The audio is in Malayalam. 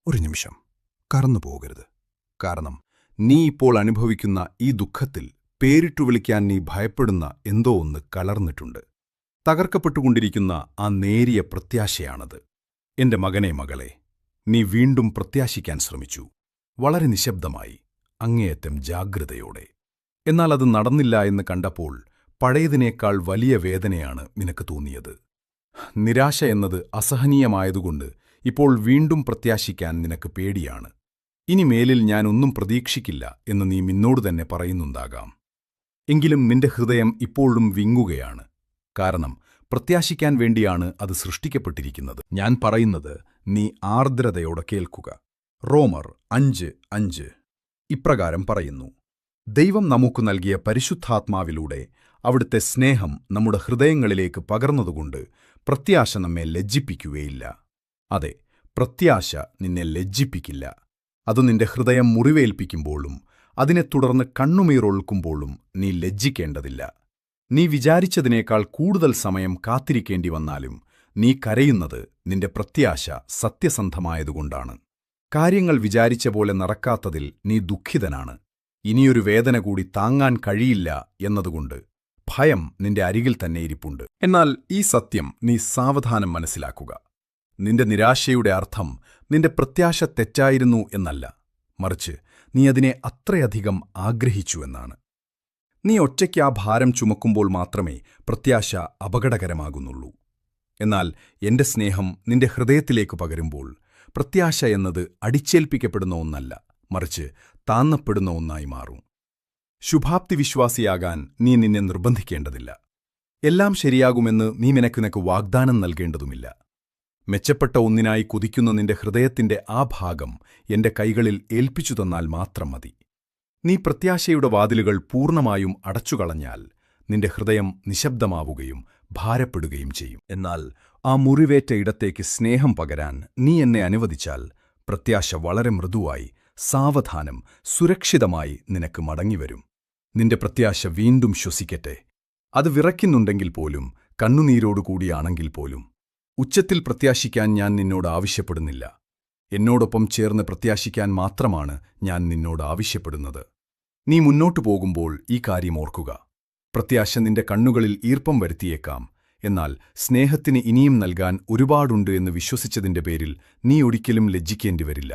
ഒരു നിമിഷം കടന്നുപോകരുത്. കാരണം നീ ഇപ്പോൾ അനുഭവിക്കുന്ന ഈ ദുഃഖത്തിൽ പേരിട്ടു വിളിക്കാൻ നീ ഭയപ്പെടുന്ന എന്തോ ഒന്ന് കലർന്നിട്ടുണ്ട്. തകർക്കപ്പെട്ടുകൊണ്ടിരിക്കുന്ന ആ നേരിയ പ്രത്യാശയാണത്. എന്റെ മകനെ മകളെ, നീ വീണ്ടും പ്രത്യാശിക്കാൻ ശ്രമിച്ചു, വളരെ നിശബ്ദമായി, അങ്ങേയറ്റം ജാഗ്രതയോടെ. എന്നാൽ അത് നടന്നില്ല എന്ന് കണ്ടപ്പോൾ പഴയതിനേക്കാൾ വലിയ വേദനയാണ് നിനക്ക് തോന്നിയത്. നിരാശ എന്നത് അസഹനീയമായതുകൊണ്ട് ഇപ്പോൾ വീണ്ടും പ്രത്യാശിക്കാൻ നിനക്ക് പേടിയാണ്. ഇനി മേലിൽ ഞാനൊന്നും പ്രതീക്ഷിക്കില്ല എന്ന് നീ നിന്നോട് തന്നെ പറയുന്നുണ്ടാകാം. എങ്കിലും നിന്റെ ഹൃദയം ഇപ്പോഴും വിങ്ങുകയാണ്. കാരണം പ്രത്യാശിക്കാൻ വേണ്ടിയാണ് അത് സൃഷ്ടിക്കപ്പെട്ടിരിക്കുന്നത്. ഞാൻ പറയുന്നത് നീ ആർദ്രതയോടെ കേൾക്കുക. റോമർ 5:5 ഇപ്രകാരം പറയുന്നു: ദൈവം നമുക്ക് നൽകിയ പരിശുദ്ധാത്മാവിലൂടെ അവിടുത്തെ സ്നേഹം നമ്മുടെ ഹൃദയങ്ങളിലേക്ക് പകർന്നതുകൊണ്ട് പ്രത്യാശ നമ്മെ ലജ്ജിപ്പിക്കുകയില്ല. അതെ, പ്രത്യാശ നിന്നെ ലജ്ജിപ്പിക്കില്ല. അത് നിന്റെ ഹൃദയം മുറിവേൽപ്പിക്കുമ്പോഴും അതിനെ തുടർന്ന് കണ്ണുനീരൊഴുക്കുമ്പോഴും നീ ലജ്ജിക്കേണ്ടതില്ല. നീ വിചാരിച്ചതിനേക്കാൾ കൂടുതൽ സമയം കാത്തിരിക്കേണ്ടി വന്നാലും നീ കരയുന്നത് നിന്റെ പ്രത്യാശ സത്യസന്ധമായതുകൊണ്ടാണ്. കാര്യങ്ങൾ വിചാരിച്ച പോലെ നടക്കാത്തതിൽ നീ ദുഃഖിതനാണ്. ഇനിയൊരു വേദന കൂടി താങ്ങാൻ കഴിയില്ല എന്നതുകൊണ്ട് ഭയം നിന്റെ അരികിൽ തന്നെ ഇരിപ്പുണ്ട്. എന്നാൽ ഈ സത്യം നീ സാവധാനം മനസ്സിലാക്കുക. നിന്റെ നിരാശയുടെ അർത്ഥം നിന്റെ പ്രത്യാശ തെറ്റായിരുന്നു എന്നല്ല, മറിച്ച് നീ അതിനെ അത്രയധികം ആഗ്രഹിച്ചു എന്നാണ്. നീ ഒറ്റയ്ക്ക് ആ ഭാരം ചുമക്കുമ്പോൾ മാത്രമേ പ്രത്യാശ അപകടകരമാകുന്നുള്ളൂ. എന്നാൽ എന്റെ സ്നേഹം നിന്റെ ഹൃദയത്തിലേക്ക് പകരുമ്പോൾ പ്രത്യാശ എന്നത് അടിച്ചേൽപ്പിക്കപ്പെടുന്ന ഒന്നല്ല, മറിച്ച് താന്നപ്പെടുന്ന ഒന്നായി മാറും. ശുഭാപ്തി വിശ്വാസിയാകാൻ നീ നിന്നെ നിർബന്ധിക്കേണ്ടതില്ല. എല്ലാം ശരിയാകുമെന്ന് നീ നിനക്ക് വാഗ്ദാനം നൽകേണ്ടതുമില്ല. മെച്ചപ്പെട്ട ഒന്നിനായി കുതിക്കുന്ന നിന്റെ ഹൃദയത്തിന്റെ ആ ഭാഗം എന്റെ കൈകളിൽ ഏൽപ്പിച്ചു തന്നാൽ മാത്രം മതി. നീ പ്രത്യാശയുടെ വാതിലുകൾ പൂർണ്ണമായും അടച്ചുകളഞ്ഞാൽ നിന്റെ ഹൃദയം നിശബ്ദമാവുകയും ഭാരപ്പെടുകയും ചെയ്യും. എന്നാൽ ആ മുറിവേറ്റ ഇടത്തേക്ക് സ്നേഹം പകരാൻ നീ എന്നെ അനുവദിച്ചാൽ പ്രത്യാശ വളരെ മൃദുവായി, സാവധാനം, സുരക്ഷിതമായി നിനക്ക് മടങ്ങിവരും. നിന്റെ പ്രത്യാശ വീണ്ടും ശ്വസിക്കട്ടെ. അത് വിറയ്ക്കുന്നുണ്ടെങ്കിൽ പോലും, കണ്ണുനീരോടുകൂടിയാണെങ്കിൽ പോലും. ഉച്ചത്തിൽ പ്രത്യാശിക്കാൻ ഞാൻ നിന്നോട് ആവശ്യപ്പെടുന്നില്ല. എന്നോടൊപ്പം ചേർന്ന് പ്രത്യാശിക്കാൻ മാത്രമാണ് ഞാൻ നിന്നോട് ആവശ്യപ്പെടുന്നത്. നീ മുന്നോട്ടു പോകുമ്പോൾ ഈ കാര്യം ഓർക്കുക. പ്രത്യാശ നിന്റെ കണ്ണുകളിൽ ഈർപ്പം വരുത്തിയേക്കാം, എന്നാൽ സ്നേഹത്തിന് ഇനിയും നൽകാൻ ഒരുപാടുണ്ട് എന്ന് വിശ്വസിച്ചതിന്റെ പേരിൽ നീ ഒരിക്കലും ലജ്ജിക്കേണ്ടി വരില്ല.